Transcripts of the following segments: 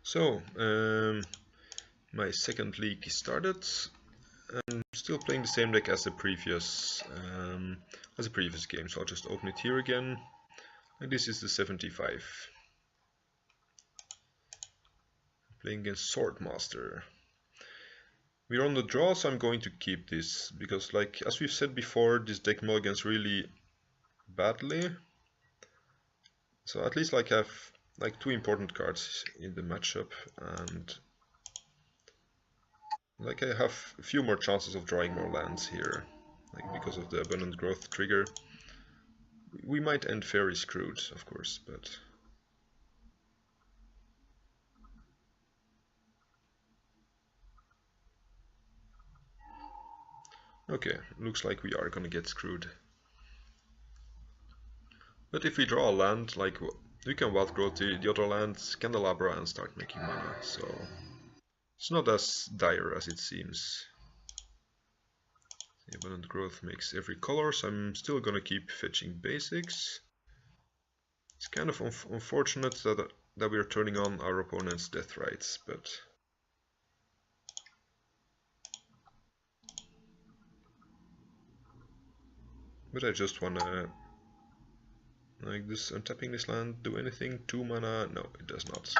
So, my second league started. I'm still playing the same deck as the previous game, so I'll just open it here again. And this is the 75. Playing against Swordmaster. We're on the draw, so I'm going to keep this because, like as we've said before, this deck mulligans really badly. So at least like I have like 2 important cards in the matchup, and like I have a few more chances of drawing more lands here, like because of the abundant growth trigger. We might end very screwed, of course, but okay, looks like we are gonna get screwed. But if we draw a land, like we can wild growth the other land, Candelabra, and start making mana, so it's not as dire as it seems. The abundant growth makes every color, so I'm still gonna keep fetching basics. It's kind of unfortunate that we're turning on our opponent's death rights, but I just wanna, like, this untapping this land do anything? 2 mana? No, it does not.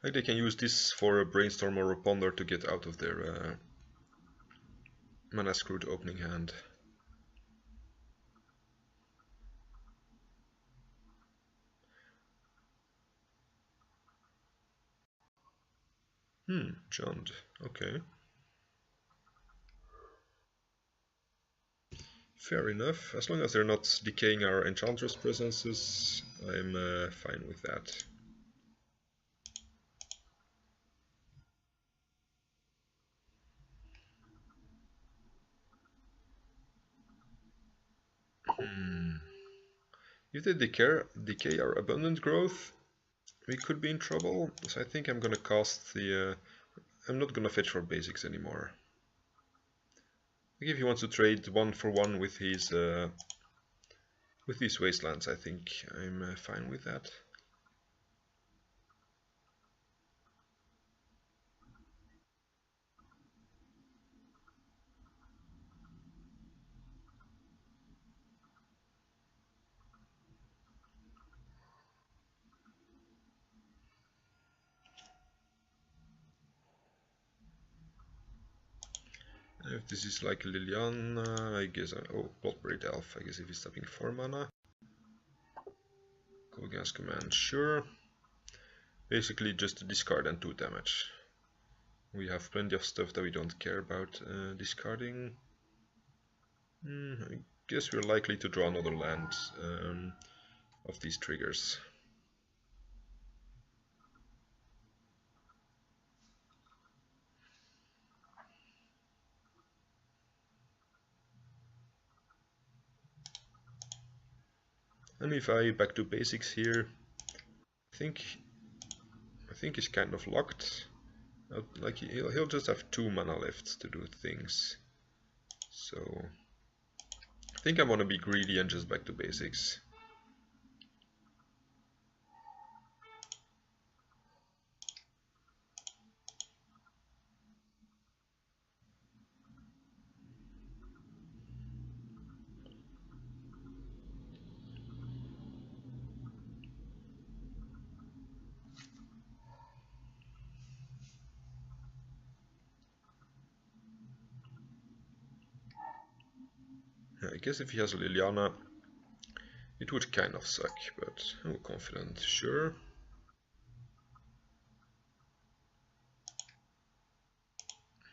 Like, they can use this for a brainstorm or a ponder to get out of their mana screwed opening hand. Jund. Okay. Fair enough. As long as they're not decaying our Enchantress presences, I'm fine with that. If they decay our abundant growth, we could be in trouble. So I think I'm gonna cast the... I'm not gonna fetch for basics anymore. Like if he wants to trade 1-for-1 with these wastelands, I think I'm fine with that. If this is like Liliana, I guess... oh, Bloodbraid Elf, I guess if he's tapping 4 mana. Kolgan's Command, sure. Basically just discard and 2 damage. We have plenty of stuff that we don't care about discarding. I guess we're likely to draw another land of these triggers. And if I back to basics here, I think he's kind of locked. Like he'll just have 2 mana left to do things. So I think I want to be greedy and just back to basics. I guess if he has a Liliana, it would kind of suck, but I'm confident, sure.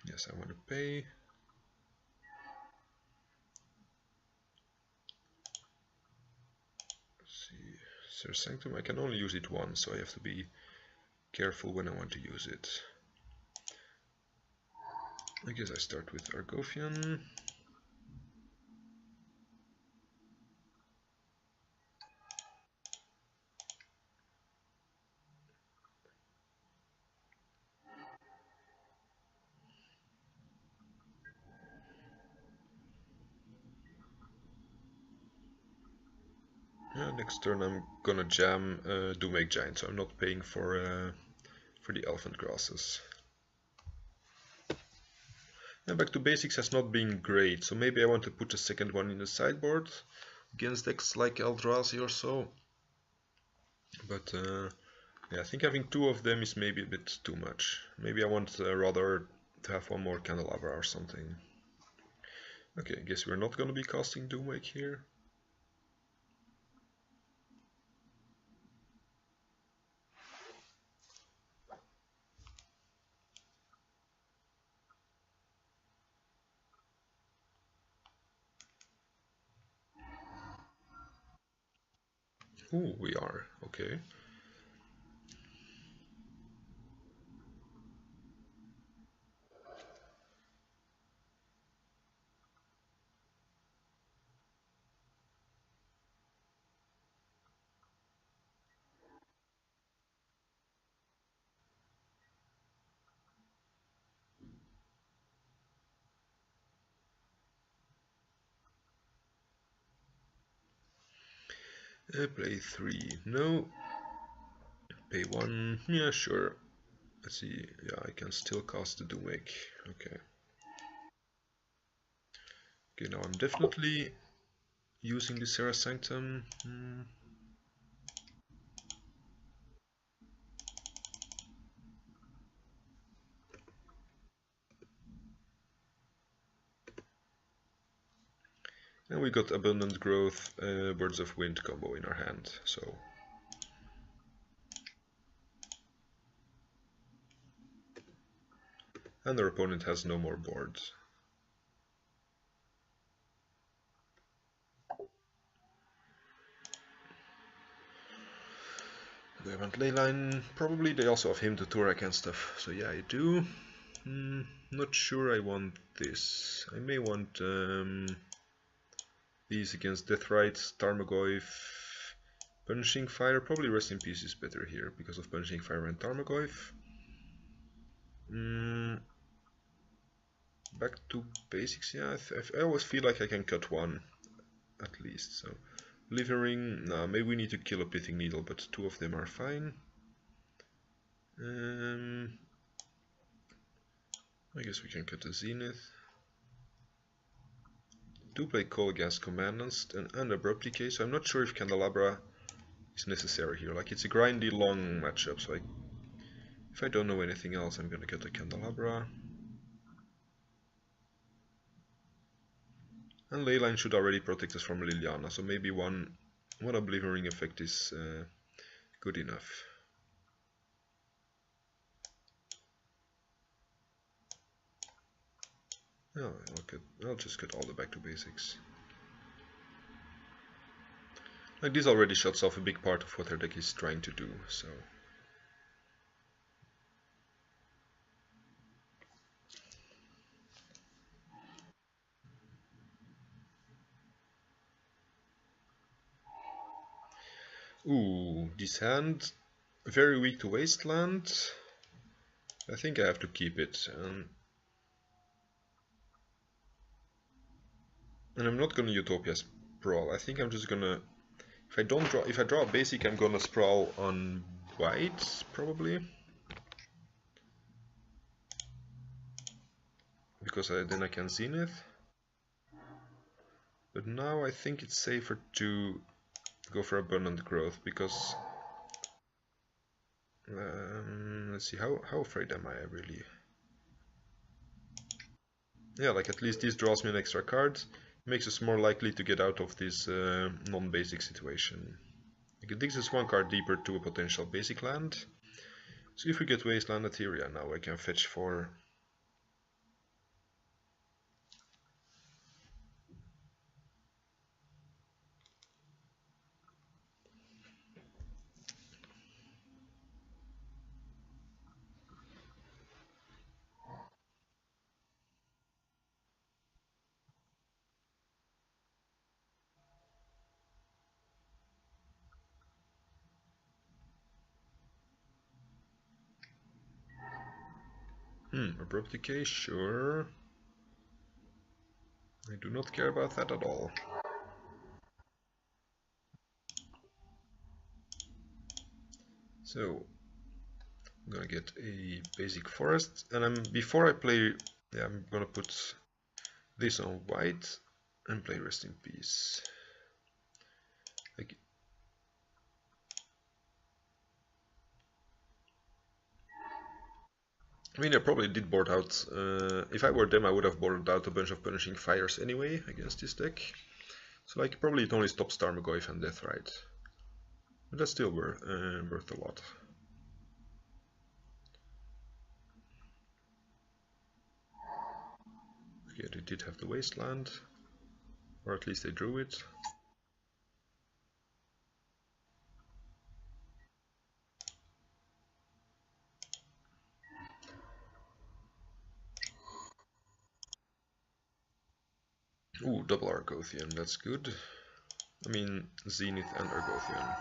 Yes, I want to pay. Let's see, Sir Sanctum, I can only use it once, so I have to be careful when I want to use it. I guess I start with Argothian. Next turn I'm gonna jam Doomake Giant, so I'm not paying for the Elephant Grasses. And back to basics has not been great, so maybe I want to put the second one in the sideboard against decks like Eldrazi or so. But yeah, I think having two of them is maybe a bit too much. Maybe I want rather to have one more Candelabra or something. Okay, I guess we're not gonna be casting Doomwake here. Ooh, we are. Okay. Play 3. No. Pay 1. Yeah, sure. Let's see. Yeah, I can still cast the Doomwake. Okay. Okay, now I'm definitely using the Serra Sanctum. And we got Abundant Growth, Birds of Wind combo in our hand. So. And our opponent has no more boards. They want Leyline. Probably they also have him to Turak and stuff. So yeah, I do. Not sure I want this. I may want these against Deathrite, Tarmogoyf, Punishing Fire. Probably Rest in Peace is better here because of Punishing Fire and Tarmogoyf. Back to basics. Yeah, I always feel like I can cut one at least. So Livering. Nah, maybe we need to kill a Pithing Needle, but two of them are fine. I guess we can cut the Zenith. Do play Call against Commandants and Abrupt Decay, so I'm not sure if Candelabra is necessary here. Like, it's a grindy long matchup, so if I don't know anything else, I'm gonna cut the Candelabra. And Leyline should already protect us from Liliana, so maybe one Oblivion effect is good enough. Oh, I'll just cut all the back to basics. Like, this already shuts off a big part of what their deck is trying to do, so... Ooh, this hand, very weak to Wasteland. I think I have to keep it. And I'm not gonna Utopia Sprawl. I think I'm just gonna... If I draw a basic, I'm gonna Sprawl on white, probably. Because then I can Zenith. But now I think it's safer to go for Abundant Growth, because... let's see, how afraid am I really? Yeah, like at least this draws me an extra card. Makes us more likely to get out of this non-basic situation. It digs us one card deeper to a potential basic land. So if we get Wasteland Etheria now, I can fetch for... Abrupt Decay, sure. I do not care about that at all. So I'm gonna get a basic forest, and before I play, yeah, I'm gonna put this on white and play Rest in Peace. Like, I mean, I probably did board out. If I were them, I would have boarded out a bunch of Punishing Fires anyway against this deck. So like, probably it only stops Tarmogoyf and Deathrite. But that's still worth a lot. Okay, they did have the Wasteland. Or at least they drew it. Ooh, double Argothian, that's good. I mean, Zenith and Argothian.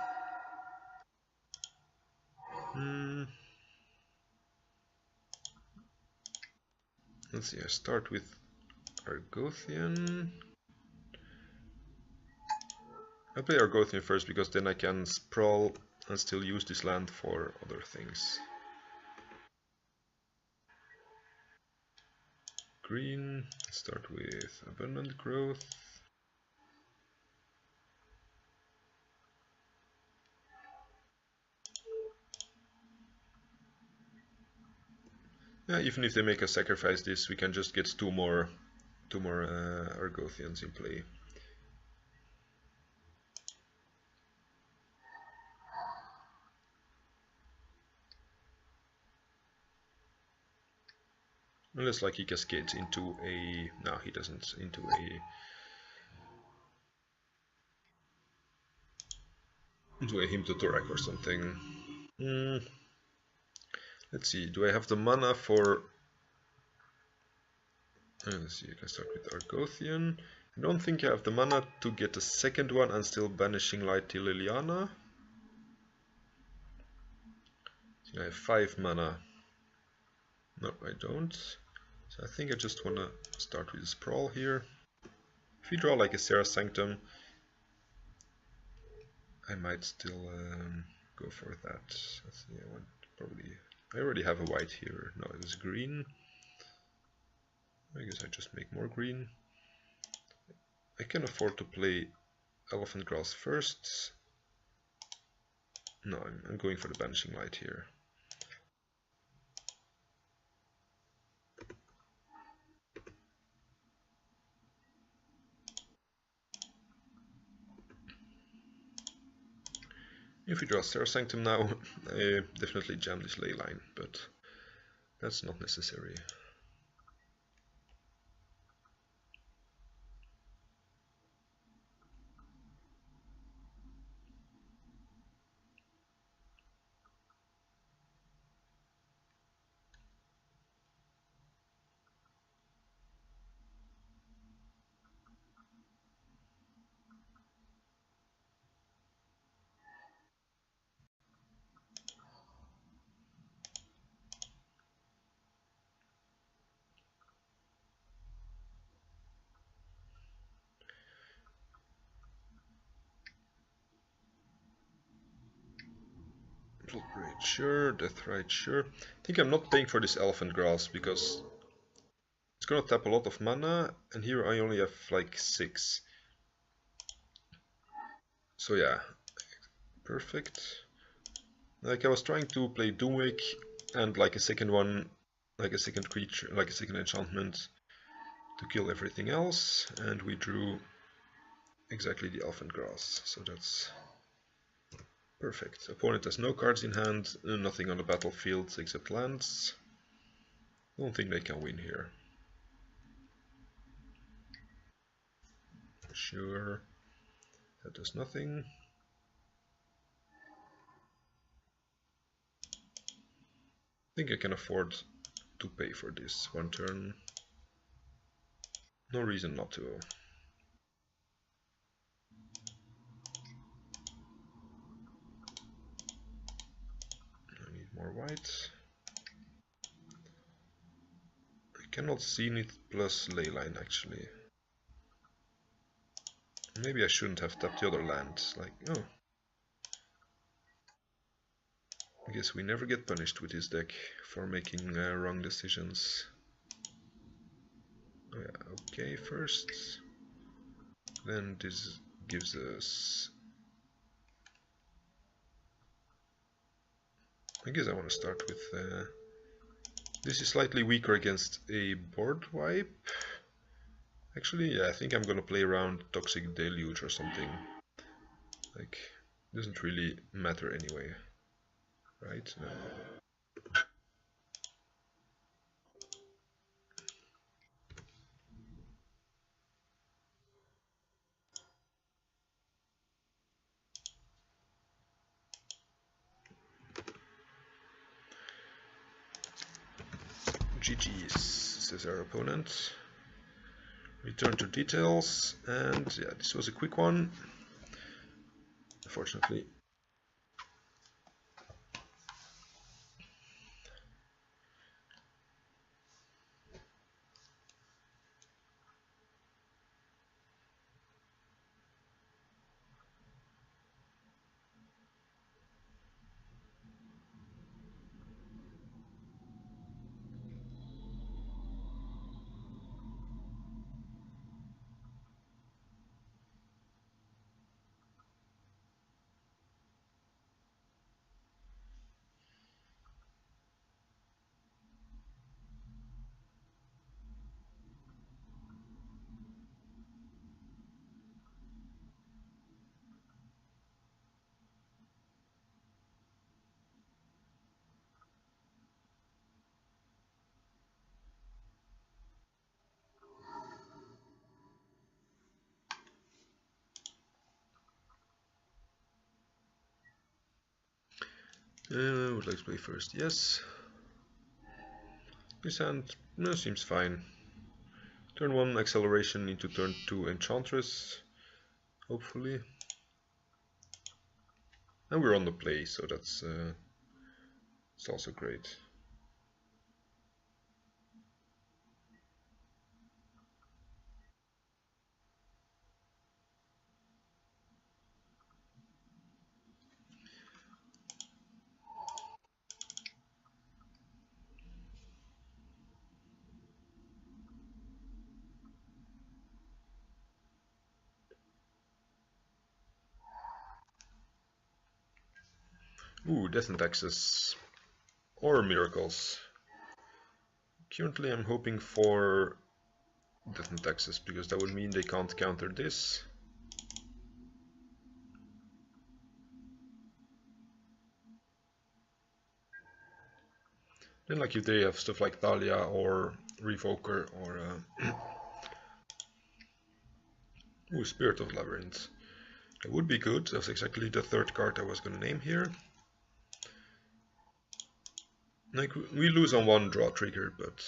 Let's see, I start with Argothian. I play Argothian first because then I can sprawl and still use this land for other things. Green, start with Abundant Growth. Yeah, even if they make us sacrifice this, we can just get two more Argothians in play. Unless like he cascades into a... No, he doesn't. Into a Hymn to Torak or something. Let's see, do I have the mana for... let's see, I can start with Argothian. I don't think I have the mana to get a second one and still Banishing Light till Liliana. I have 5 mana. No, I don't. So I think I just want to start with Sprawl here. If we draw like a Serra Sanctum, I might still go for that. Let's see, I want probably... I already have a white here. No, it's green. I guess I just make more green. I can afford to play Elephant Grass first. No, I'm going for the Banishing Light here. If we draw Serra Sanctum now, I definitely jam this ley line, but that's not necessary. Blood Braid, sure. Deathrite, sure. I think I'm not paying for this Elephant Grass because it's gonna tap a lot of mana, and here I only have like 6. So yeah, perfect. Like I was trying to play Doomwake and like a second one, like a second creature, like a second enchantment to kill everything else, and we drew exactly the Elephant Grass, so that's perfect. Opponent has no cards in hand, nothing on the battlefield except lands. Don't think they can win here. Sure, that does nothing. I think I can afford to pay for this one turn. No reason not to. I need more white. I cannot see it plus Leyline actually. Maybe I shouldn't have tapped the other land. Like, oh. I guess we never get punished with this deck for making wrong decisions. Oh yeah, okay, first. Then this gives us... I guess I want to start with... this is slightly weaker against a board wipe. Actually, yeah, I think I'm gonna play around Toxic Deluge or something. Like, doesn't really matter anyway. Right? No. GG's, says our opponent. Return to details, and yeah, this was a quick one. Unfortunately. Would like to play first, yes. This hand seems fine. Turn 1 acceleration into turn 2 Enchantress, hopefully. And we're on the play, so that's it's also great. Ooh, Death and Taxes. Or Miracles. Currently I'm hoping for Death and Taxes, because that would mean they can't counter this. Then like if they have stuff like Thalia or Revoker or... ooh, Spirit of Labyrinth. That would be good. That's exactly the third card I was going to name here. Like, we lose on one draw trigger, but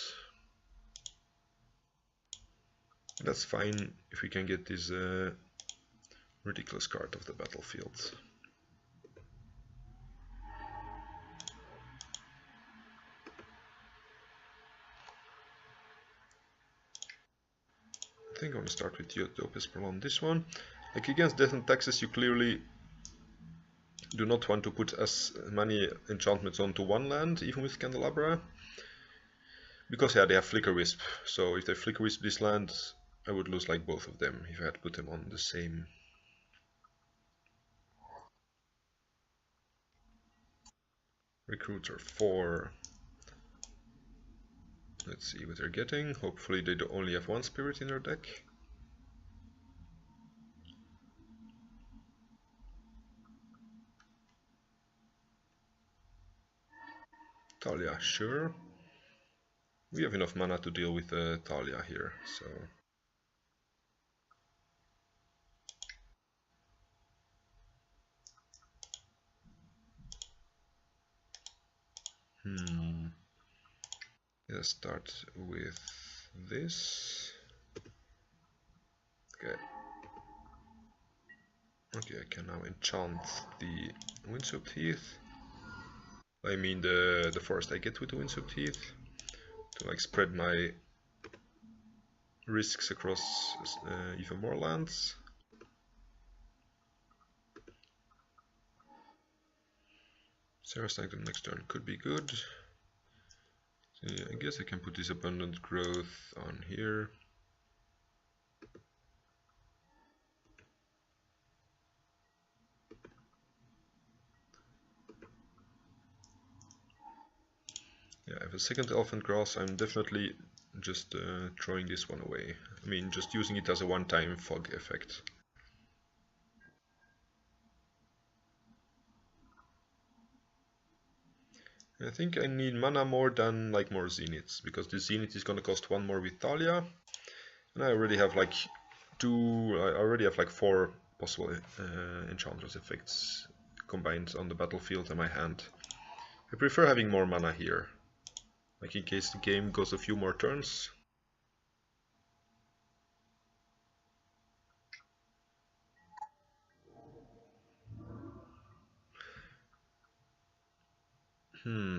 that's fine if we can get this ridiculous card off the battlefield. I think I'm going to start with Utopus on this one. Like against Death and Taxes, you clearly do not want to put as many enchantments onto one land, even with Candelabra. Because yeah, they have Flicker Wisp, so if they Flicker Wisp this land, I would lose like both of them if I had put them on the same. Recruiter 4. Let's see what they're getting. Hopefully they only have one spirit in their deck. Thalia, sure. We have enough mana to deal with Thalia here, so... Let's start with this. Okay. Okay, I can now enchant the Windswept Heath. I mean the forest I get with the Windswept Heath. To like spread my risks across even more lands. Sarah's Sanctum next turn could be good. So yeah, I guess I can put this Abundant Growth on here. Yeah, I have a second Elephant Grass. I'm definitely just throwing this one away. I mean, just using it as a one-time fog effect. I think I need mana more than like more Zeniths, because the Zenith is gonna cost one more with Thalia, and I already have like four possible Enchantress effects combined on the battlefield in my hand. I prefer having more mana here, like in case the game goes a few more turns.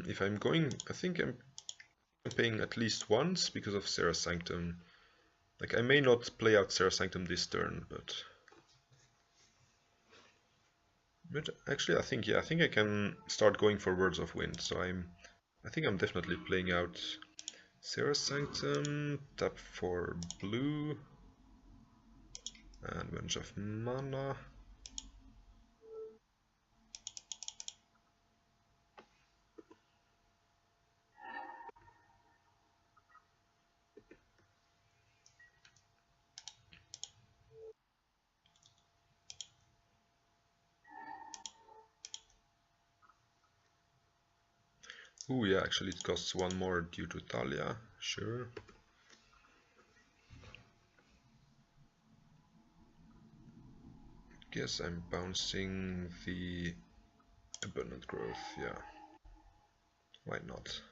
If I'm going, I think I'm paying at least once because of Serra's Sanctum. Like I may not play out Serra's Sanctum this turn, but actually I think I can start going for Words of Wind. So I think I'm definitely playing out Serra's Sanctum, tap for blue, and bunch of mana. Ooh, yeah, actually it costs one more due to Thalia, sure. Guess I'm bouncing the Abundant Growth, yeah. Why not?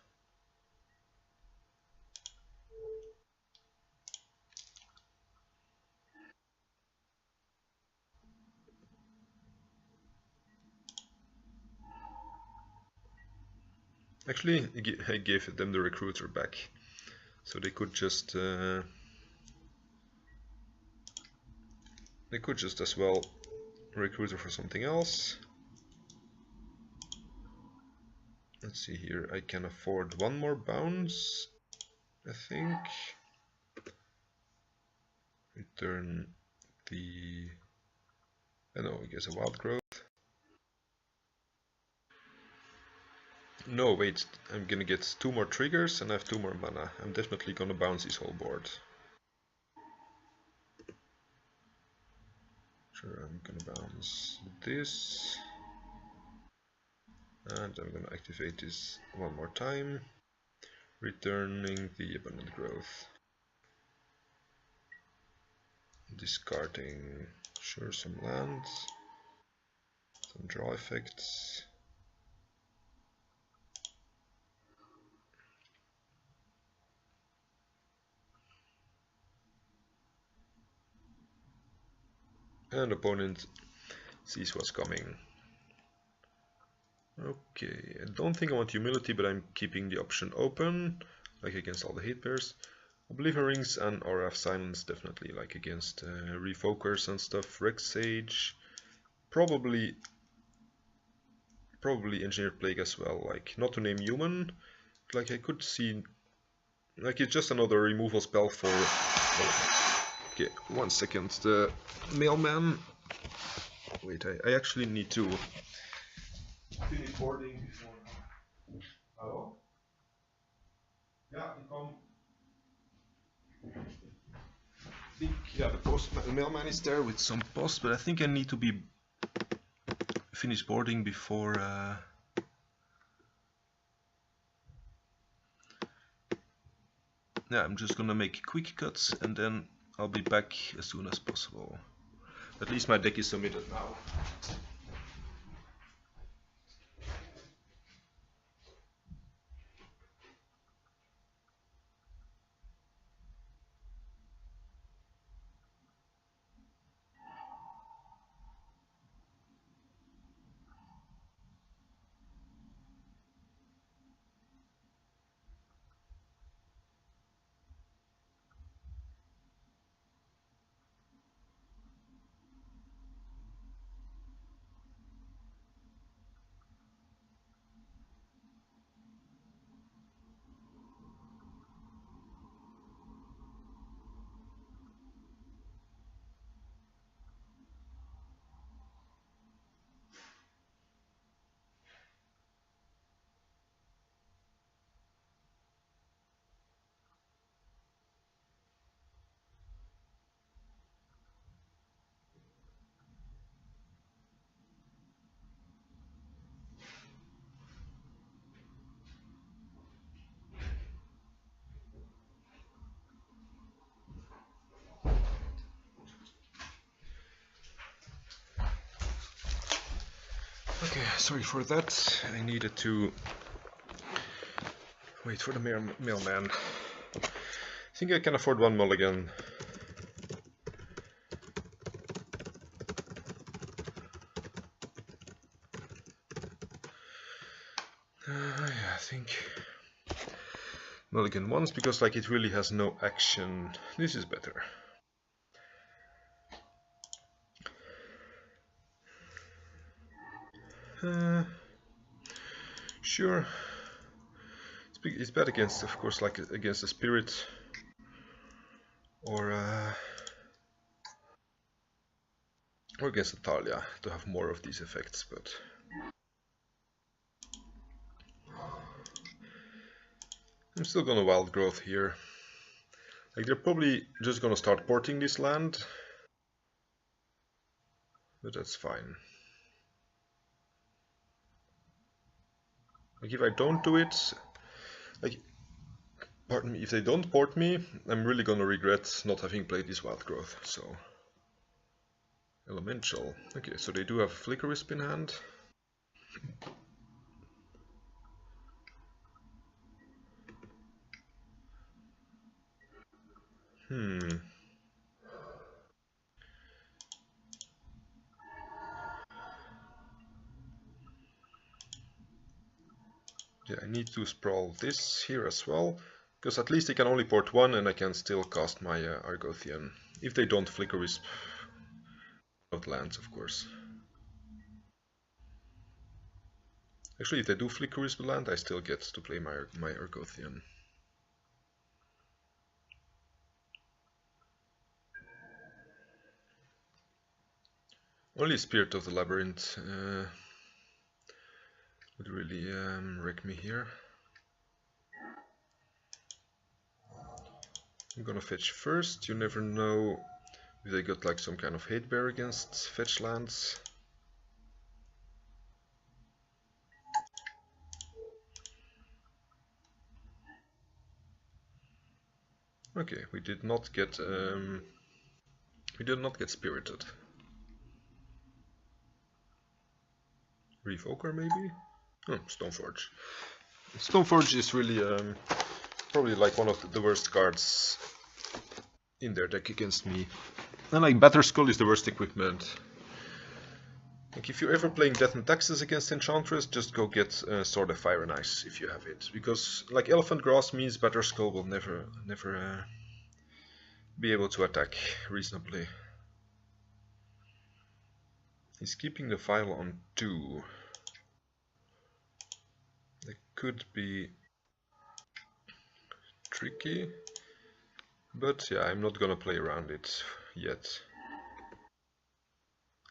Actually, I gave them the Recruiter back, so they could just as well Recruiter for something else. Let's see here, I can afford one more bounce, I think. Return the... no, I guess a Wild Growth. No, wait, I'm gonna get two more triggers and I have two more mana. I'm definitely gonna bounce this whole board. Sure, I'm gonna bounce this. And I'm gonna activate this one more time, returning the Abundant Growth. Discarding, sure, some lands, some draw effects. And opponent sees what's coming. Okay, I don't think I want Humility, but I'm keeping the option open, like against all the hate pairs. Oblivion Rings and Aura of Silence, definitely, like against Refocers and stuff. Rex Sage, probably Engineered Plague as well, like, not to name human, like I could see, like it's just another removal spell for... Oh. Okay, 1 second, the mailman. Wait, I actually need to finish boarding before... Hello? Yeah, you come. I think, yeah, the mailman is there with some post, but I think I need to be finished boarding before... Yeah, I'm just gonna make quick cuts and then I'll be back as soon as possible. At least my deck is submitted now. Okay, sorry for that. I needed to wait for the mailman. I think I can afford one mulligan. Yeah, I think mulligan once, because like it really has no action. This is better. Sure. It's bad against, of course, like against the spirit, or against the Talia to have more of these effects, but I'm still gonna wild growth here. Like they're probably just gonna start porting this land, but that's fine. Like if I don't do it, like, pardon me, if they don't port me, I'm really gonna regret not having played this wild growth. So elemental. Okay, so they do have Flicker Wisp in hand. Yeah, I need to sprawl this here as well, because at least I can only port one and I can still cast my Argothian. If they don't Flicker Wisp out lands, of course. Actually, if they do Flicker Wisp land, I still get to play my Argothian. Only Spirit of the Labyrinth would really wreck me here. I'm gonna fetch first. You never know if they got like some kind of hate bear against fetch lands. Okay, we did not get spirited. Revoker maybe? Oh, Stoneforge. Stoneforge is really probably like one of the worst cards in their deck against me. And like Batterskull is the worst equipment. Like if you're ever playing Death and Taxes against Enchantress, just go get Sword of Fire and Ice if you have it. Because like Elephant Grass means Batterskull will never be able to attack reasonably. He's keeping the file on 2. That could be tricky, but yeah, I'm not gonna play around it yet.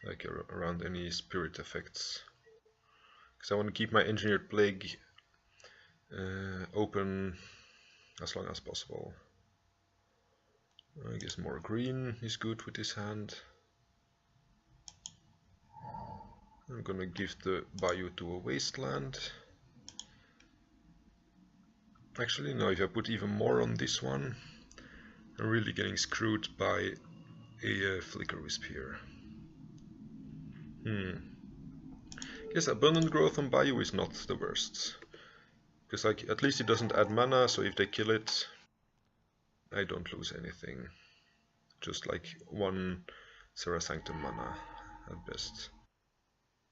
Like around any spirit effects. Because I want to keep my Engineered Plague open as long as possible. I guess more green is good with this hand. I'm gonna give the Bayou to a Wasteland. Actually, no, if I put even more on this one, I'm really getting screwed by a Flicker Wisp here. Guess Abundant Growth on Bayou is not the worst. Because like at least it doesn't add mana, so if they kill it, I don't lose anything. Just like 1 Serra Sanctum mana at best.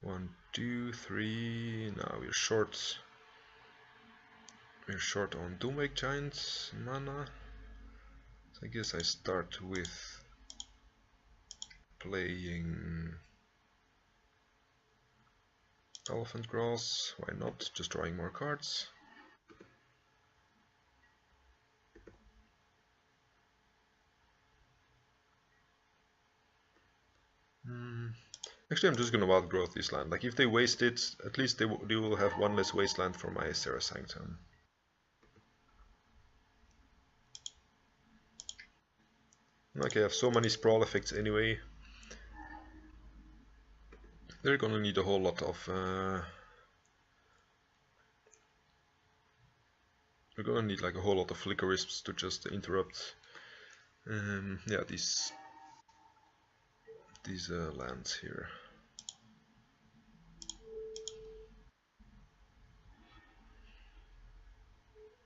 1, 2, 3. Now we're short. We're short on Doomwake Giant's mana. So I guess I start with playing Elephant Grass. Why not? Just drawing more cards. Actually, I'm just gonna wild growth this land. Like if they waste it, at least they will have 1 less wasteland for my Serra Sanctum. Okay, I have so many sprawl effects anyway. They're gonna need a whole lot of we're gonna need like a whole lot of Flicker Wisps to just interrupt yeah, these lands here.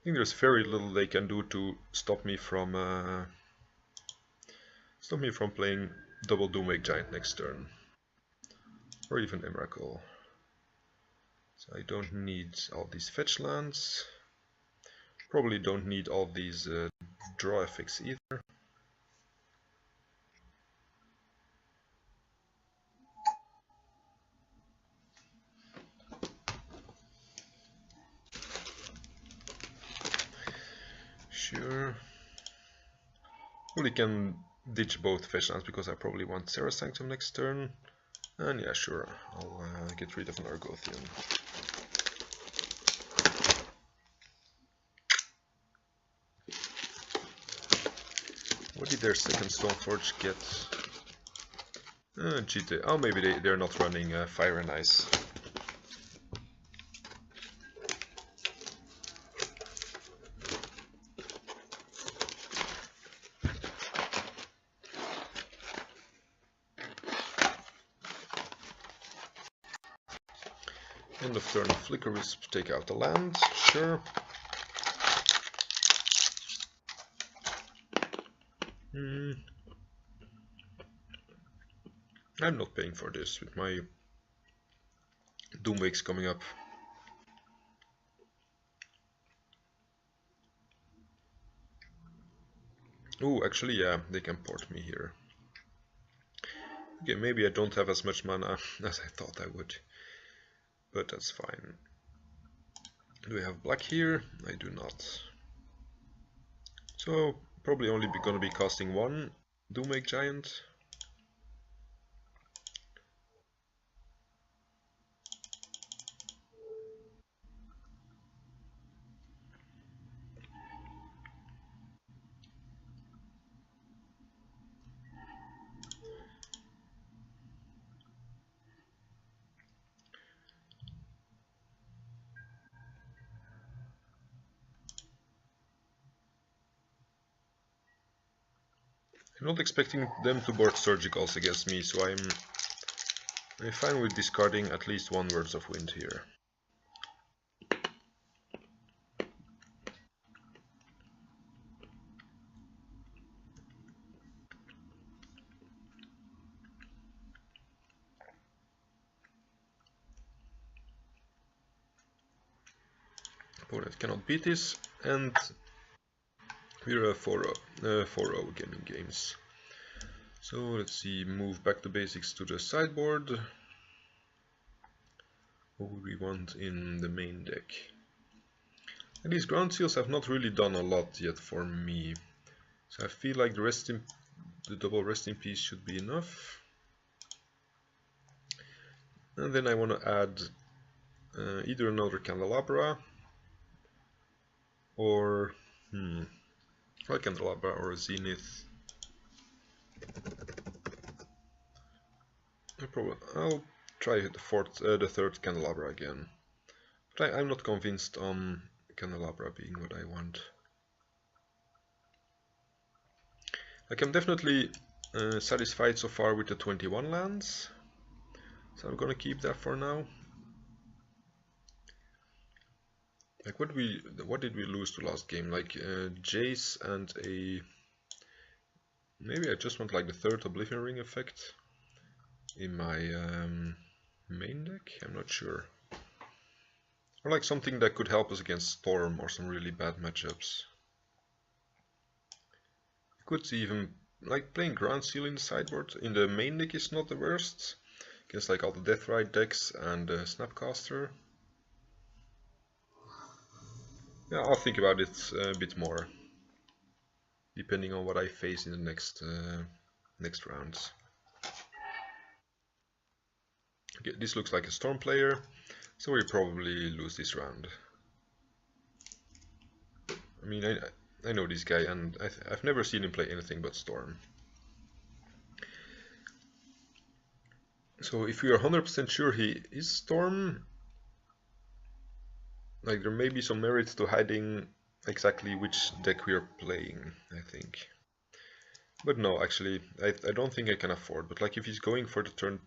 think there's very little they can do to stop me from playing double Doomwake Giant next turn, or even Emrakul. So I don't need all these fetch lands. Probably don't need all these draw effects either. Sure. Well, you can ditch both fetch lands because I probably want Serra Sanctum next turn. And yeah, sure, I'll get rid of an Argothian. What did their second Stoneforge get? GT. Oh, maybe they're not running Fire and Ice. End of turn, Flicker Wisp, take out the land, sure. I'm not paying for this with my Doomwakes coming up. Oh, actually, yeah, they can port me here. Okay, maybe I don't have as much mana as I thought I would, but that's fine. Do I have black here? I do not. So, probably only gonna be casting one Doomwake Giant. I'm not expecting them to board Surgicals against me, so I'm fine with discarding at least one Words of Wind here. Opponent cannot beat this, and we're a 4-0 gaming games. So let's see, move back the basics to the sideboard. What would we want in the main deck? And these ground seals have not really done a lot yet for me, so I feel like the double Rest in Peace should be enough. And then I want to add either another Candelabra or a Candelabra or a Zenith. I'll try the third Candelabra again, but I'm not convinced on Candelabra being what I want. Like, I'm definitely satisfied so far with the 21 lands, so I'm gonna keep that for now. Like, what did we lose to last game? Like Jace and a... Maybe I just want like the third Oblivion Ring effect in my main deck? I'm not sure. Or like something that could help us against Storm or some really bad matchups. Could even like playing Ground Seal in the sideboard in the main deck is not the worst. Against like all the Deathrite decks and Snapcaster. Yeah, I'll think about it a bit more, depending on what I face in the next rounds. Okay, this looks like a Storm player, so we'll probably lose this round. I mean, I know this guy, and I've never seen him play anything but Storm. So if we are 100% sure he is Storm, like there may be some merit to hiding exactly which deck we are playing, I think. But no, actually, I don't think I can afford. But like if he's going for the turn,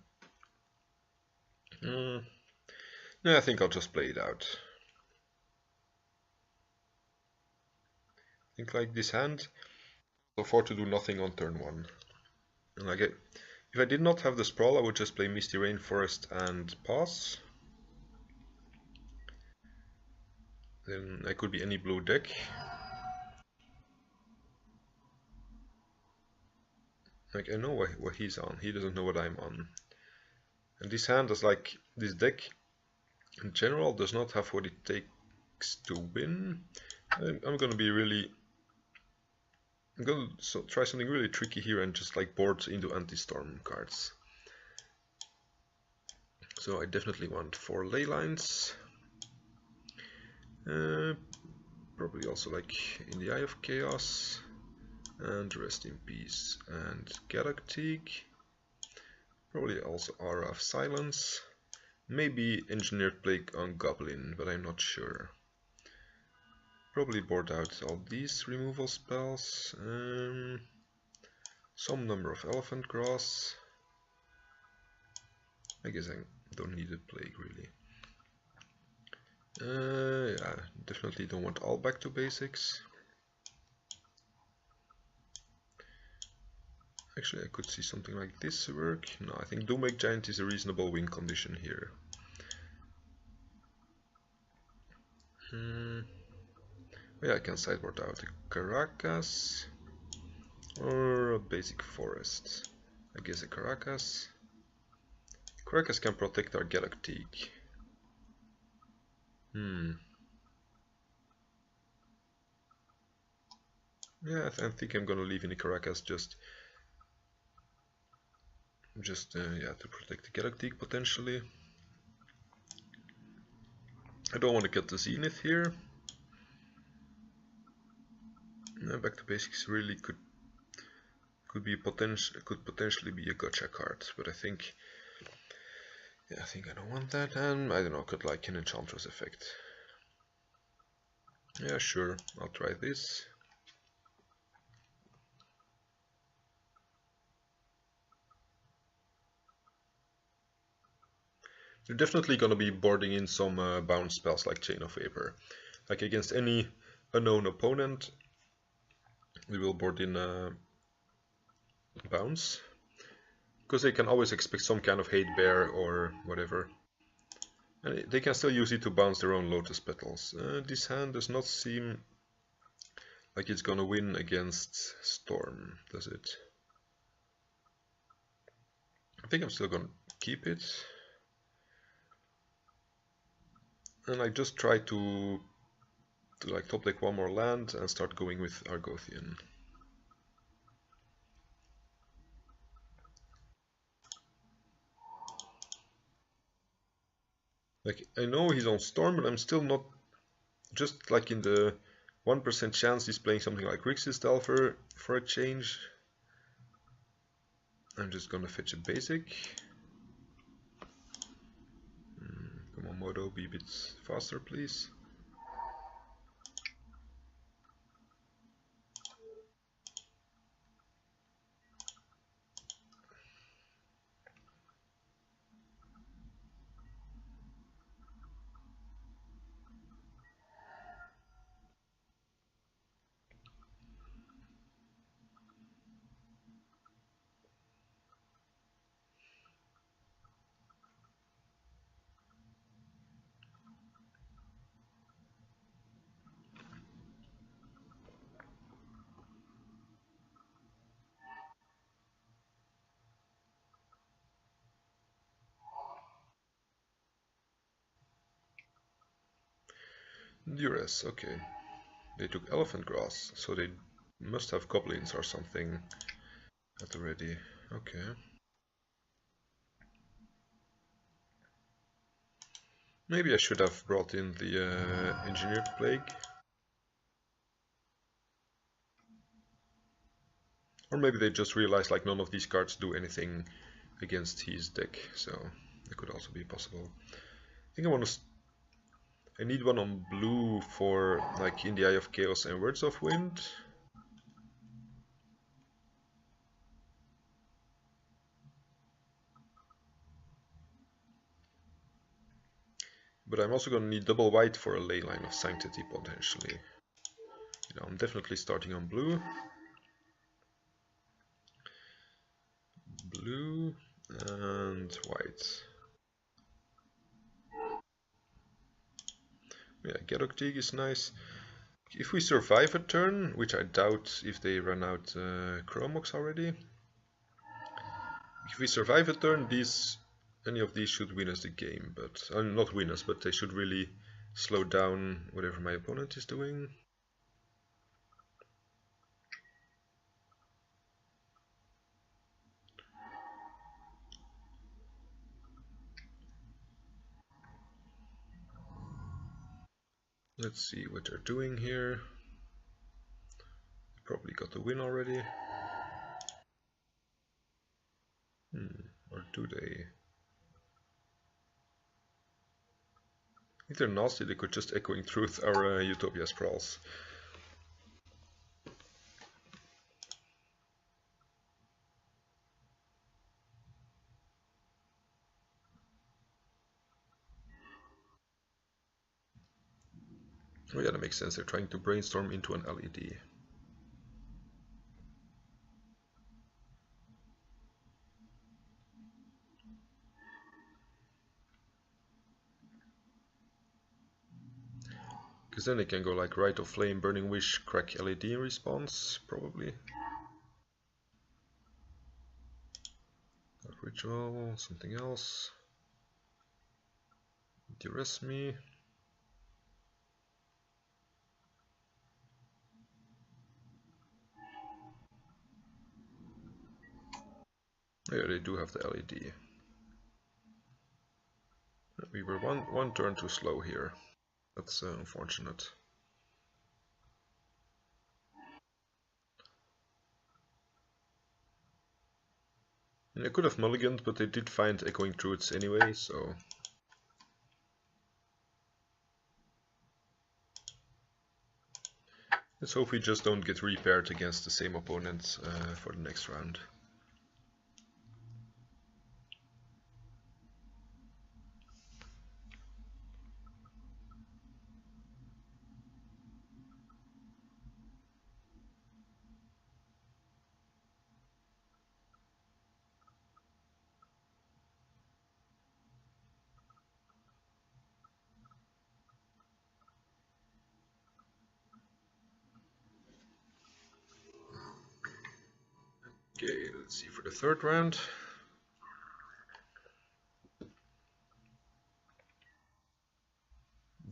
no, I think I'll just play it out. think like this hand so far to do nothing on turn 1. And like if I did not have the sprawl, I would just play Misty Rainforest and pass. Then I could be any blue deck. Like I know what he's on, he doesn't know what I'm on. And this hand is like, this deck in general does not have what it takes to win. I'm gonna be really, I'm gonna try something really tricky here and just like board into anti-storm cards. So I definitely want 4 ley lines. Probably also like in the Eye of Chaos and Rest in Peace and Galactic. Probably also Aura of Silence. Maybe Engineered Plague on Goblin, but I'm not sure. Probably board out all these removal spells. Some number of Elephant Grass. I guess I don't need a Plague really. Yeah, definitely don't want all back to basics. Actually, I could see something like this work. No, I think Doomwake Giant is a reasonable win condition here. Yeah, I can sideboard out a Caracas or a basic forest. I guess a Caracas. Caracas can protect our Galactic. Yeah, I think I'm gonna leave in the Caracas just yeah, to protect the Galactic potentially. I don't want to get the Zenith here. Back to basics really could potentially be a gotcha card, but I think, yeah, I think I don't want that. And I don't know, could like an Enchantress effect. Yeah, sure, I'll try this. You're definitely gonna be boarding in some bounce spells like Chain of Vapor. Like against any unknown opponent, we will board in bounce. Because they can always expect some kind of hate bear or whatever. And they can still use it to bounce their own Lotus Petals. This hand does not seem like it's gonna win against Storm, does it? I think I'm still gonna keep it. And I just try to like top deck one more land and start going with Argothian. Like I know he's on Storm, but I'm still not, just like in the 1% chance he's playing something like Grixis Delver for a change. I'm just gonna fetch a basic. Come on, Moto, be a bit faster, please. Duress, okay. They took Elephant Grass, so they must have goblins or something at the ready. Okay. Maybe I should have brought in the Engineered Plague. Or maybe they just realized like none of these cards do anything against his deck, so that could also be possible. I think I need one on blue for like In the Eye of Chaos and Words of Wind. But I'm also gonna need double white for a ley line of Sanctity potentially. now I'm definitely starting on blue. Blue and white. Yeah, Gedoktig is nice. If we survive a turn, which I doubt if they run out Chromox already. If we survive a turn, any of these should win us the game, but not win us, but they should really slow down whatever my opponent is doing. Let's see what they're doing here. Probably got the win already. Or do they? If they're nasty, they could just Echoing Truth our Utopia Sprawls. Oh yeah, that makes sense. They're trying to brainstorm into an LED. Because then they can go like Rite of Flame, Burning Wish, crack LED in response, probably. Ritual, something else. Duress me. Yeah, they do have the LED. We were one turn too slow here. That's unfortunate. And they could have mulliganed, but they did find Echoing Truths anyway, so... Let's hope we just don't get repaired against the same opponent for the next round. Okay, let's see for the third round.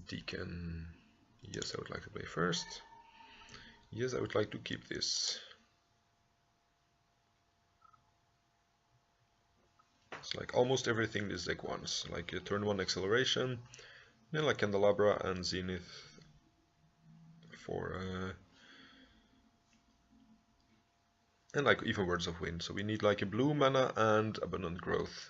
Deacon. Yes, I would like to play first. Yes, I would like to keep this. It's like almost everything this deck wants. Like a turn 1 acceleration, then like Candelabra and Zenith for and like even Words of Wind. So we need like a blue mana and Abundant Growth.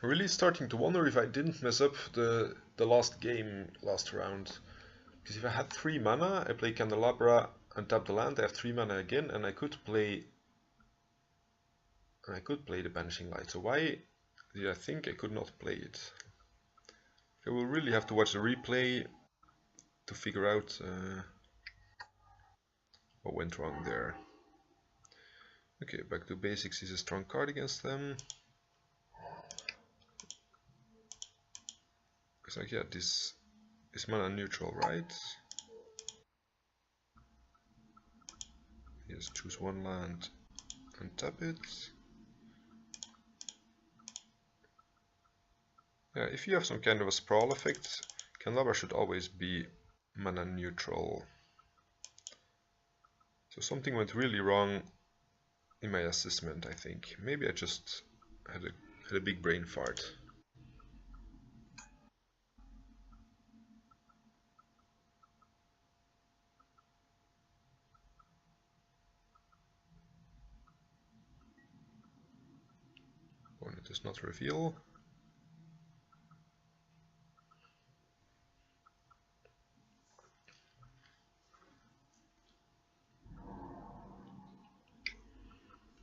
I'm really starting to wonder if I didn't mess up the last game, last round. Because if I had 3 mana, I play Candelabra and tap the land, I have 3 mana again, and I could play the Banishing Light. So why did I think I could not play it? I will really have to watch the replay to figure out what went wrong there. Okay, back to basics is a strong card against them. Because like, yeah, this is mana neutral, right? Yes, choose one land and tap it. Yeah, if you have some kind of a sprawl effect, Candelabra should always be mana neutral. So something went really wrong in my assessment, I think. Maybe I just had a big brain fart. Opponent does not reveal.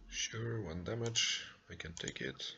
Sure, 1 damage. I can take it.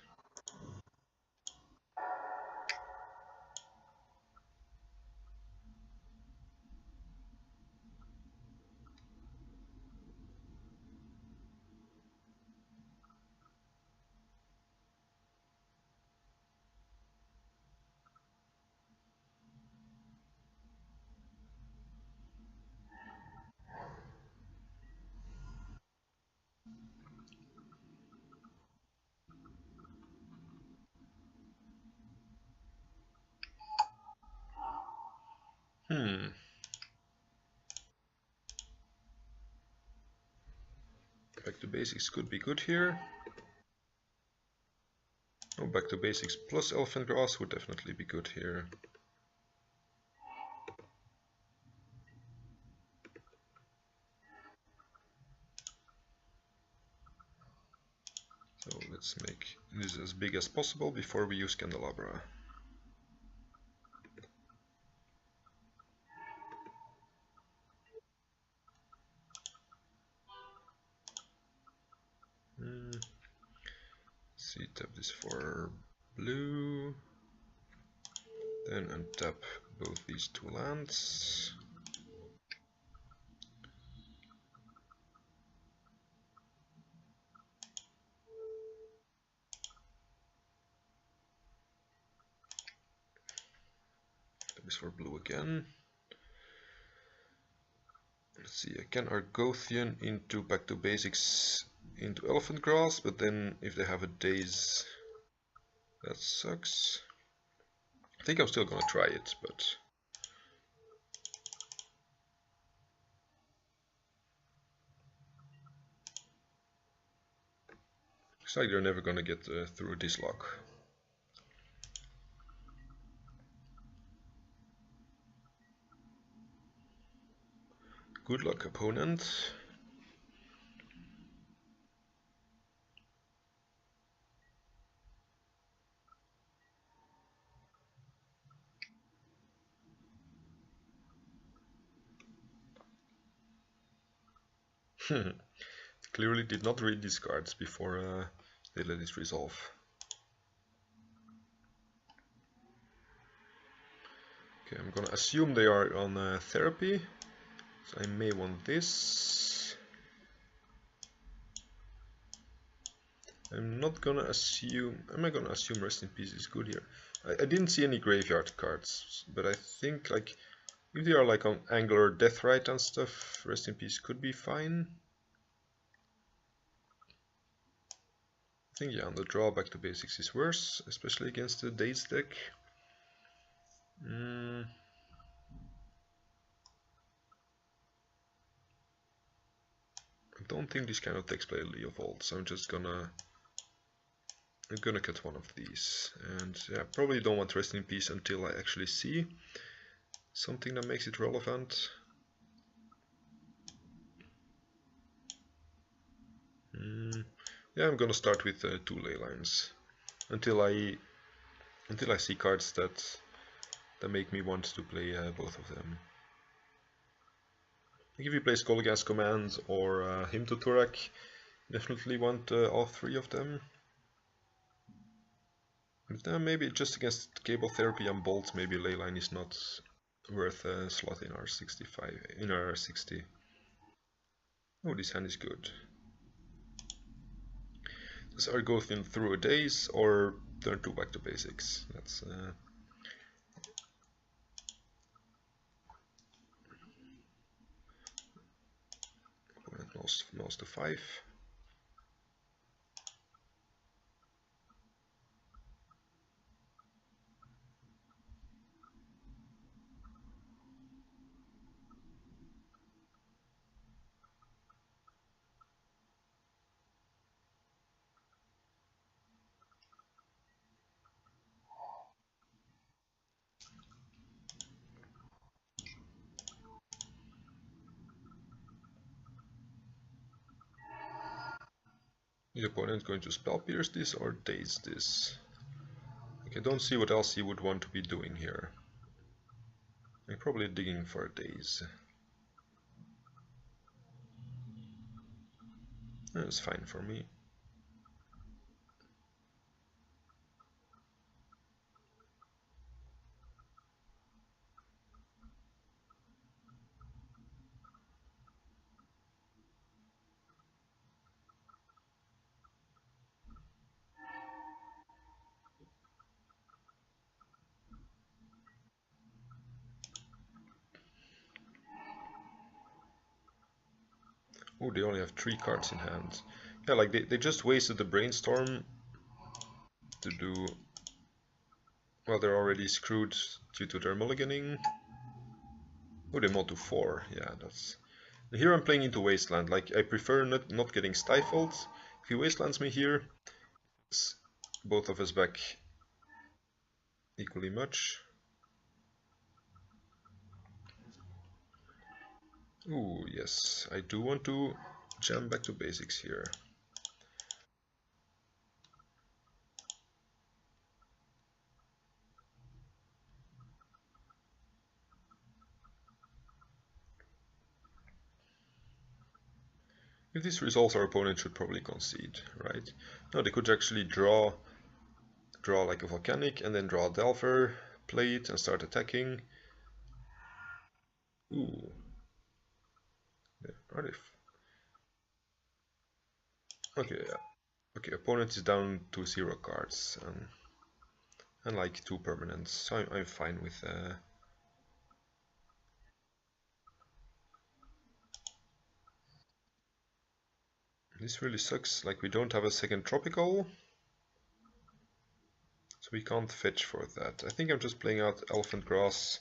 Back to basics could be good here. Oh, back to basics plus Elephant Grass would definitely be good here. So let's make this as big as possible before we use Candelabra. See, tap this for blue, then untap both these 2 lands. Tap this for blue again. Let's see, I can Argothian into back to basics into Elephant Grass, but then if they have a Daze, that sucks. I think I'm still gonna try it, but looks like they're never gonna get through this lock. Good luck, opponent. Clearly did not read these cards before they let it resolve. Okay, I'm gonna assume they are on therapy, so I may want this. I'm not gonna assume. Am I gonna assume Rest in Peace is good here? I didn't see any graveyard cards, but I think like if they are like on Angular Deathrite and stuff, Rest in Peace could be fine. I think yeah, on the draw back to basics is worse, especially against the Daze deck. I don't think this kind of decks play Leovold, so I'm gonna cut one of these. And yeah, probably don't want Rest in Peace until I actually see something that makes it relevant. Yeah, I'm gonna start with 2 ley lines until I see cards that make me want to play both of them. Like if you play Skullgas Command or Hymn to Turak, definitely want all 3 of them. But maybe just against Cable Therapy and Bolt, maybe Leyline is not worth a slot in our 65, in our 60. Oh, this hand is good. Does Argothian through a Daze or turn 2 back to basics? That's At most to 5. The opponent going to spell pierce this or daze this. Okay, don't see what else he would want to be doing here. I'm probably digging for a daze. That's fine for me. Oh, they only have 3 cards in hand. Yeah, like they just wasted the brainstorm to do... Well, they're already screwed due to their mulliganing. Oh, they mod to 4. Yeah, that's... Here I'm playing into Wasteland. Like, I prefer not getting stifled. If he Wastelands me here, it's both of us back equally much. Ooh, yes, I do want to jam back to basics here. If this resolves, our opponent should probably concede, right? No, they could actually draw like a volcanic and then draw a Delver, play it and start attacking. Ooh. Yeah, are they? Okay, yeah. Okay, opponent is down to 0 cards and like 2 permanents, so I'm fine with this really sucks, like we don't have a second tropical, so we can't fetch for that. I think I'm just playing out Elephant Grass.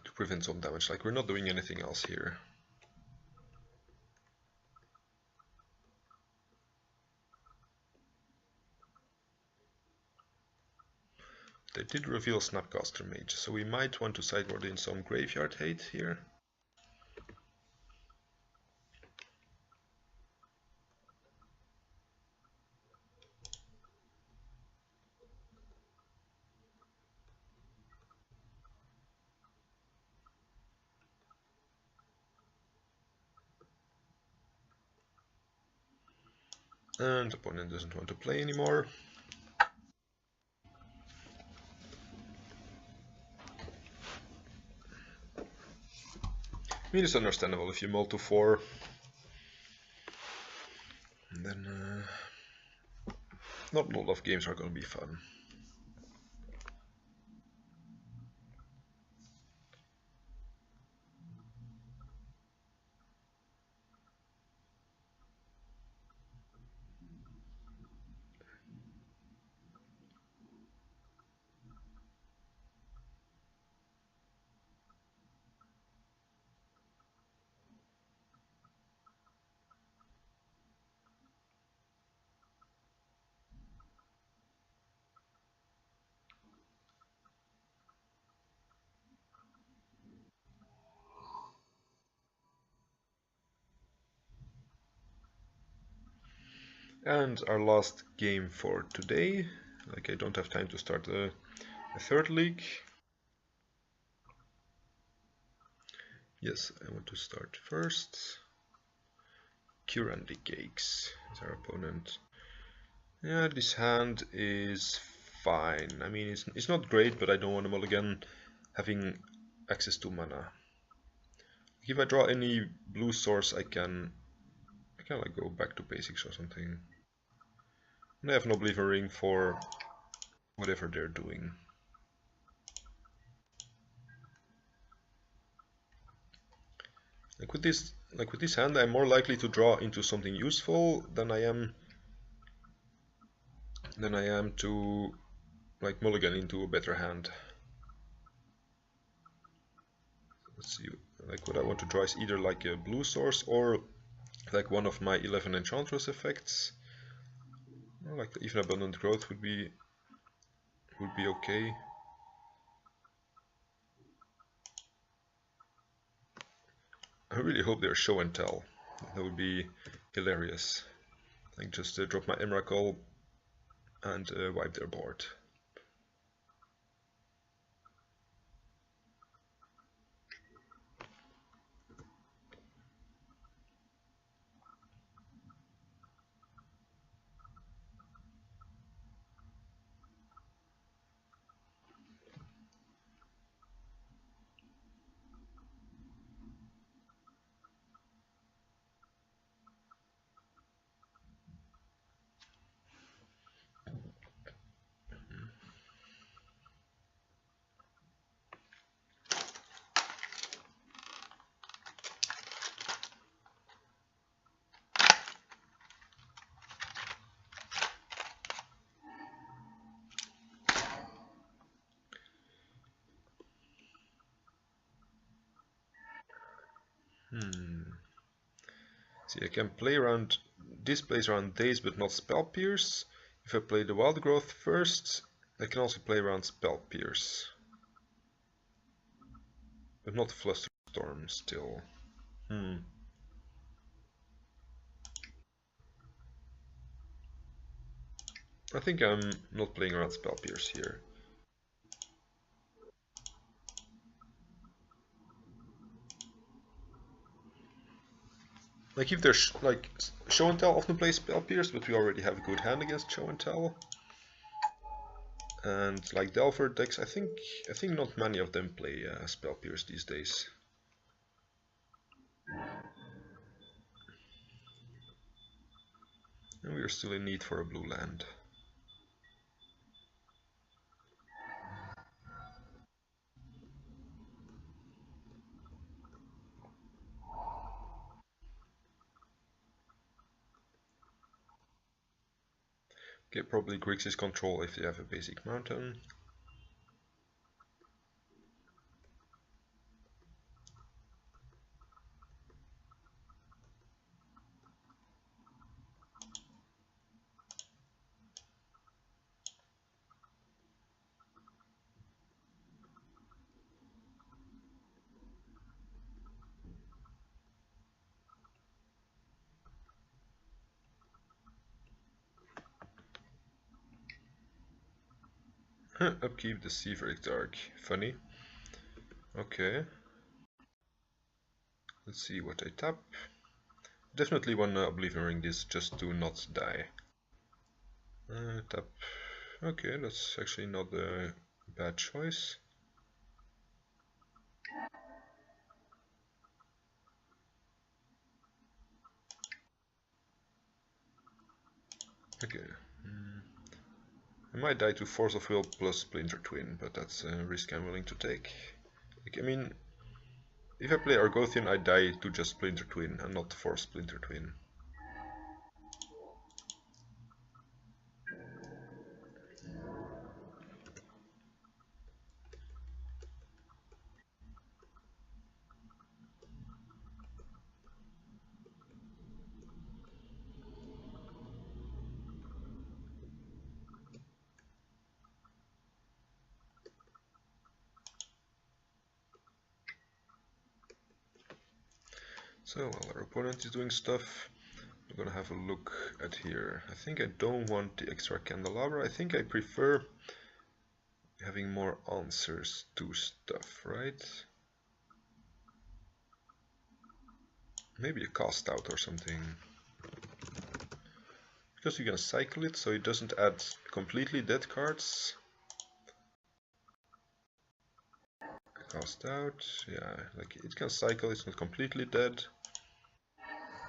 To prevent some damage, like we're not doing anything else here. They did reveal Snapcaster Mage, so we might want to sideboard in some graveyard hate here. And the opponent doesn't want to play anymore. I mean, it's understandable if you mull to 4. And then not a lot of games are going to be fun. And our last game for today. Like I don't have time to start a third league. Yes, I want to start first. Curandi Cakes is our opponent. Yeah, this hand is fine. I mean, it's not great, but I don't want to mulligan having access to mana. If I draw any blue source, I can like go back to basics or something. And I have no Oblivion Ring for whatever they're doing. Like with this hand, I'm more likely to draw into something useful than I am to like mulligan into a better hand. Let's see, like what I want to draw is either like a blue source or like one of my 11 Enchantress effects. Or like even Abundant Growth would be okay. I really hope they're show and tell. That would be hilarious. Like just drop my Emrakul and wipe their board. See, I can play around, this plays around Daze but not Spell Pierce. If I play the Wild Growth first, I can also play around Spell Pierce. But not Flusterstorm still. I think I'm not playing around Spell Pierce here. Like if there's like Show and Tell often plays Spell Pierce, but we already have a good hand against Show and Tell. And like Delver decks, I think not many of them play Spell Pierce these days. And we are still in need for a blue land. Okay, probably Grixis control if they have a basic mountain. Upkeep the Seaveric Dark. Funny. Okay. Let's see what I tap. Definitely want to Oblivion Ring this just to not die. Tap. Okay, that's actually not a bad choice. Okay. I might die to Force of Will plus Splinter Twin, but that's a risk I'm willing to take. Like, I mean, if I play Argothian, I die to just Splinter Twin and not Force Splinter Twin. So while our opponent is doing stuff, I'm gonna have a look at here. I think I don't want the extra candelabra. I think I prefer having more answers to stuff, right? Maybe a cast out or something. Because you can cycle it, so it doesn't add completely dead cards. Cast out, yeah, like it can cycle, it's not completely dead.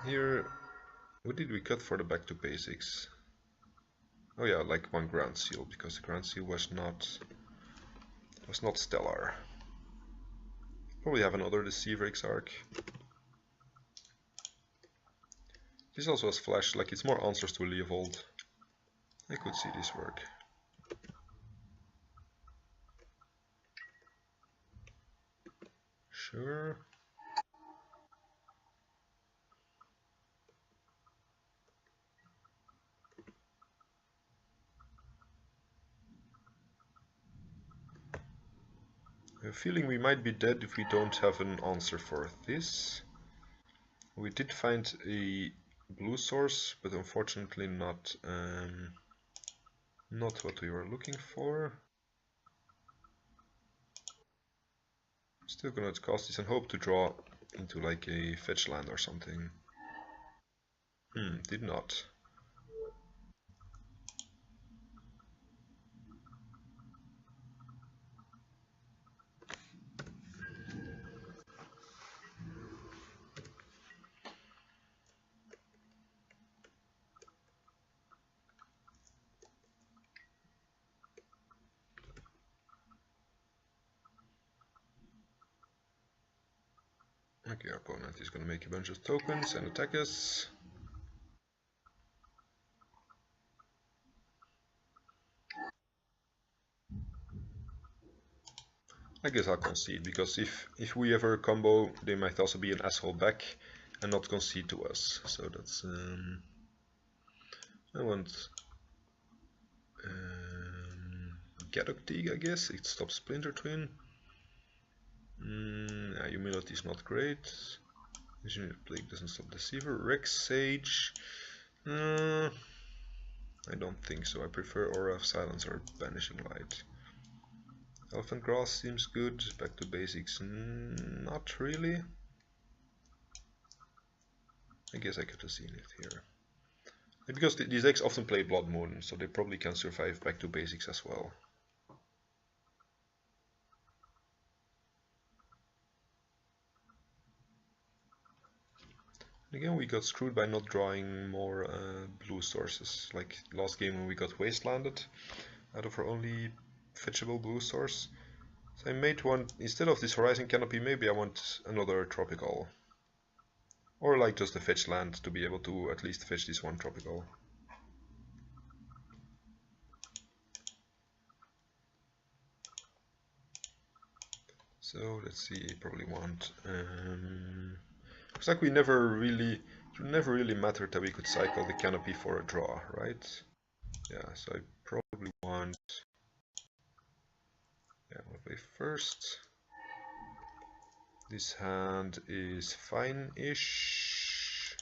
Here, what did we cut for the back to basics? Oh yeah, like one ground seal, because the ground seal was not stellar. Probably have another Deceiver Exarch. This also has flash, like it's more answers to Leovold. I could see this work. Sure. I have a feeling we might be dead if we don't have an answer for this. We did find a blue source, but unfortunately not what we were looking for. Still gonna cast this and hope to draw into like a fetch land or something. Did not. Okay, our opponent is gonna make a bunch of tokens and attack us. I guess I'll concede, because if we ever combo, they might also be an asshole back and not concede to us. So that's I want Gadoctig, I guess. It stops Splinter Twin. Yeah, humility is not great. Visionary Plague doesn't stop Deceiver. Rex Sage. I don't think so. I prefer Aura of Silence or Banishing Light. Elephant Grass seems good. Back to basics. Not really. I guess I could have seen it here. Because these decks often play Blood Moon, so they probably can survive back to basics as well. Again, we got screwed by not drawing more blue sources. Like last game when we got wastelanded out of our only fetchable blue source. So I made one, instead of this Horizon Canopy, maybe I want another tropical. Or like just a fetch land to be able to at least fetch this one tropical. So let's see, probably want looks like it never really mattered that we could cycle the canopy for a draw, right? Yeah, so I probably want, yeah, we'll play first. This hand is fine-ish.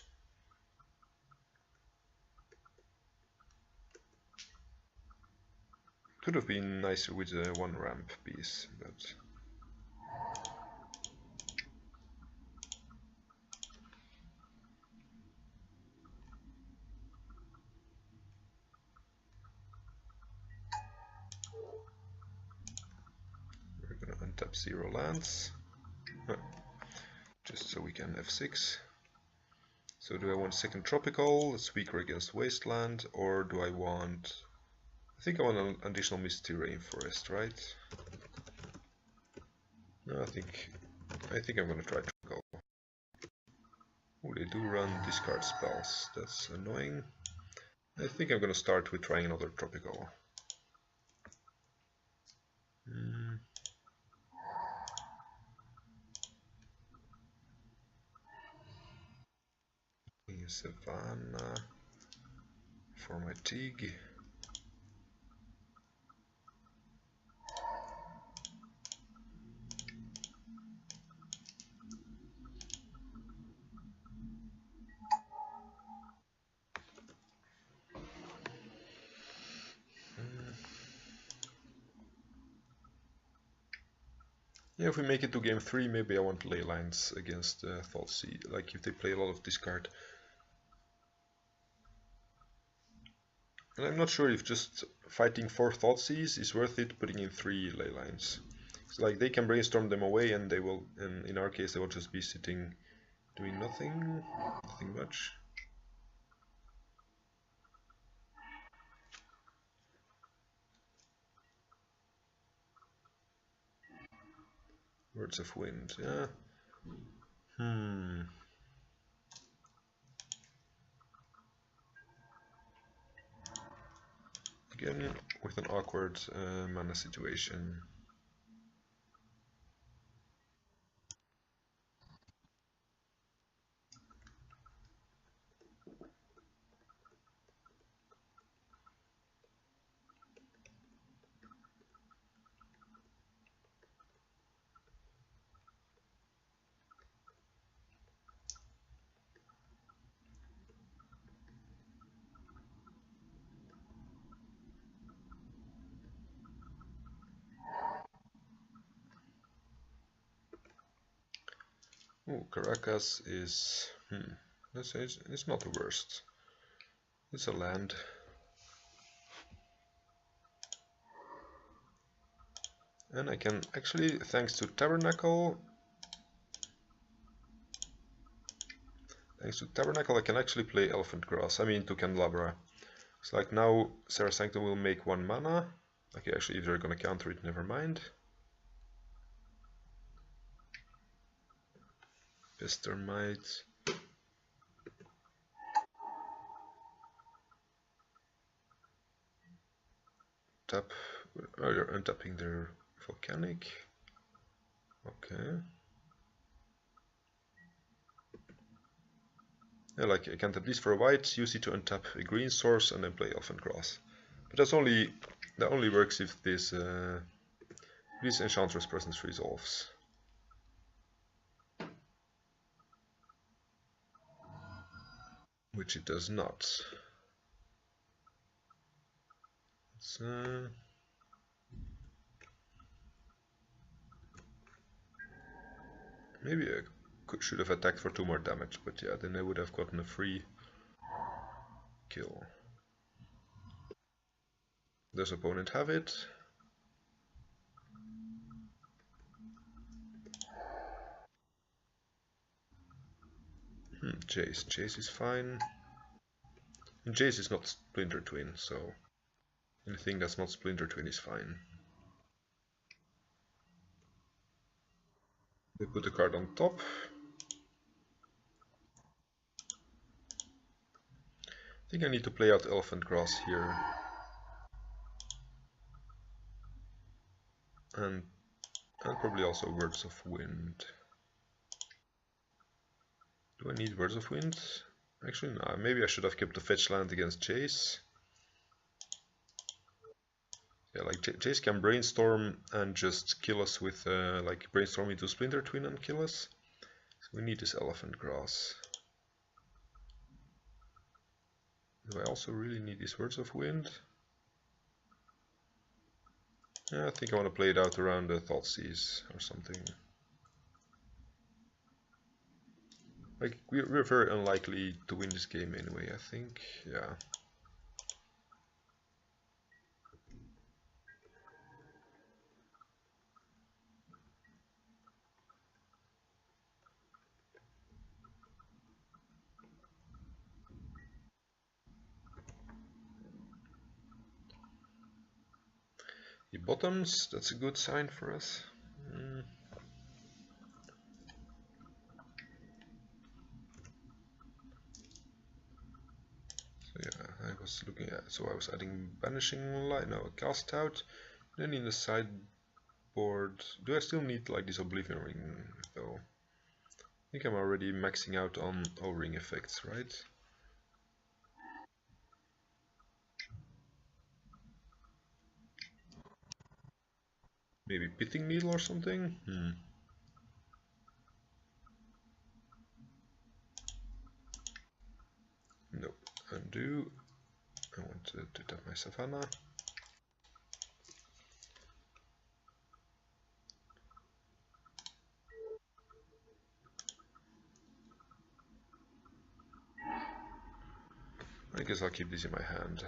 Could have been nicer with the one ramp piece, but we're gonna untap 0 lands. Just so we can F6. So do I want second tropical, that's weaker against wasteland, or do I want... I think I want an additional misty rainforest, right? No, I think I'm gonna try tropical. Oh, they do run discard spells, that's annoying. I think I'm gonna start with trying another tropical. Savannah for my Tig. Yeah, if we make it to game 3, maybe I want ley lines against Thoughtseize, like if they play a lot of discard. And I'm not sure if just fighting 4 Thoughtseize is worth it putting in 3 ley lines. It's like they can brainstorm them away and they will, and in our case they will just be sitting doing nothing much. Words of Wind, yeah. Again, with an awkward mana situation. Oh, Caracas is... let's say it's not the worst. It's a land. And I can actually, thanks to Tabernacle, I can actually play Elephant Grass. I mean, to Candelabra. It's like now Serra Sanctum will make 1 mana. Okay, actually, if they're gonna counter it, never mind. Pestermite. Tap. Oh, they're untapping their Volcanic. Okay. Yeah, like I can't at least for a white use it to untap a green source and then play Elephant Grass. But that only works if this Enchantress presence resolves. Which it does not. It's, maybe I should have attacked for 2 more damage, but yeah, then I would have gotten a free kill. Does opponent have it? Jace. Jace is fine. And Jace is not Splinter Twin, so anything that's not Splinter Twin is fine. They put the card on top. I think I need to play out Elephant Grass here. And probably also Words of Wind. Do I need Words of Wind? Actually, no. Maybe I should have kept the fetch land against Jace. Yeah, like Jace can brainstorm and just kill us with like brainstorm into Splinter Twin and kill us. So we need this Elephant Grass. Do I also really need these Words of Wind? Yeah, I think I want to play it out around the Thoughtseize or something. Like, we're very unlikely to win this game anyway, I think. Yeah. He bottoms, that's a good sign for us. So yeah, I was looking at, so I was adding Banishing Light, no, Cast Out. Then in the sideboard, do I still need like this Oblivion Ring though? I think I'm already maxing out on O-Ring effects, right? Maybe Pithing Needle or something? Nope. Undo. I want to tap my Savannah. I guess I'll keep this in my hand.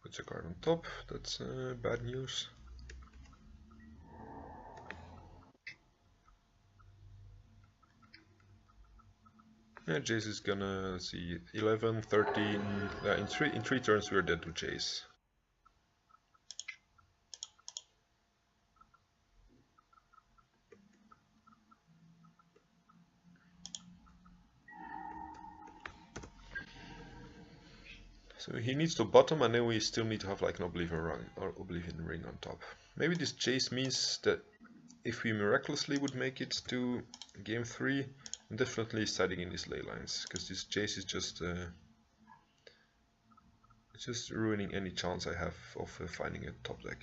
Puts a card on top, that's bad news. Yeah, Jace is gonna, let's see, 11, 13, in three turns we're dead to Jace. So he needs to bottom, and then we still need to have like an Oblivion Ring on top. Maybe this chase means that if we miraculously would make it to game 3, I'm definitely siding in these ley lines, because this chase is just it's just ruining any chance I have of finding a top deck.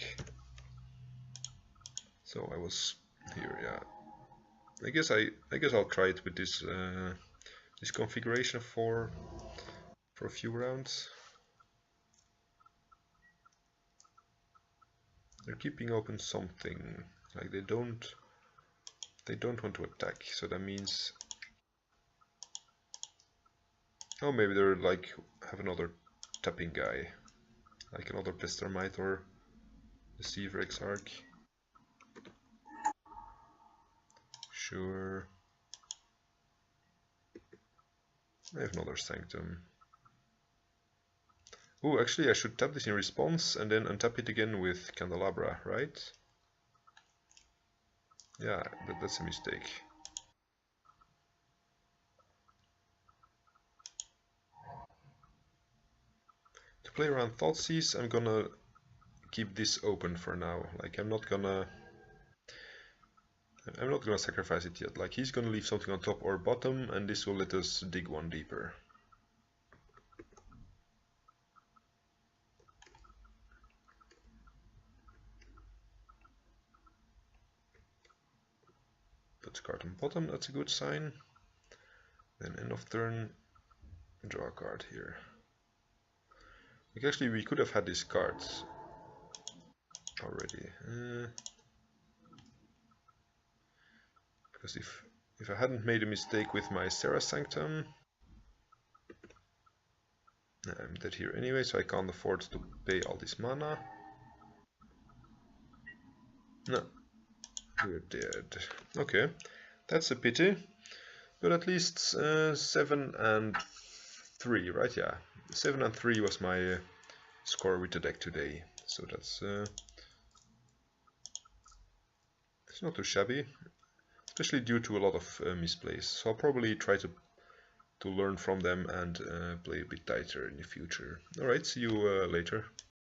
So I was here, yeah. I guess I'll try it with this this configuration for a few rounds. They're keeping open something, like they don't want to attack, so that means, oh, maybe they're like have another tapping guy, like another Pestermite or Deceiver Exarch. Sure. I have another Sanctum. Oh, actually I should tap this in response and then untap it again with Candelabra, right? Yeah, that's a mistake. To play around Thoughtseize, I'm gonna keep this open for now. Like I'm not gonna sacrifice it yet. Like he's gonna leave something on top or bottom, and this will let us dig one deeper. Put the card on bottom, that's a good sign. Then end of turn, draw a card here. Like actually we could have had these cards already. Because if I hadn't made a mistake with my Serra Sanctum, I'm dead here anyway, so I can't afford to pay all this mana. No, we're dead. Okay, that's a pity, but at least 7 and 3, right? Yeah, 7 and 3 was my score with the deck today, so that's it's not too shabby, especially due to a lot of misplays. So I'll probably try to learn from them and play a bit tighter in the future. Alright, see you later.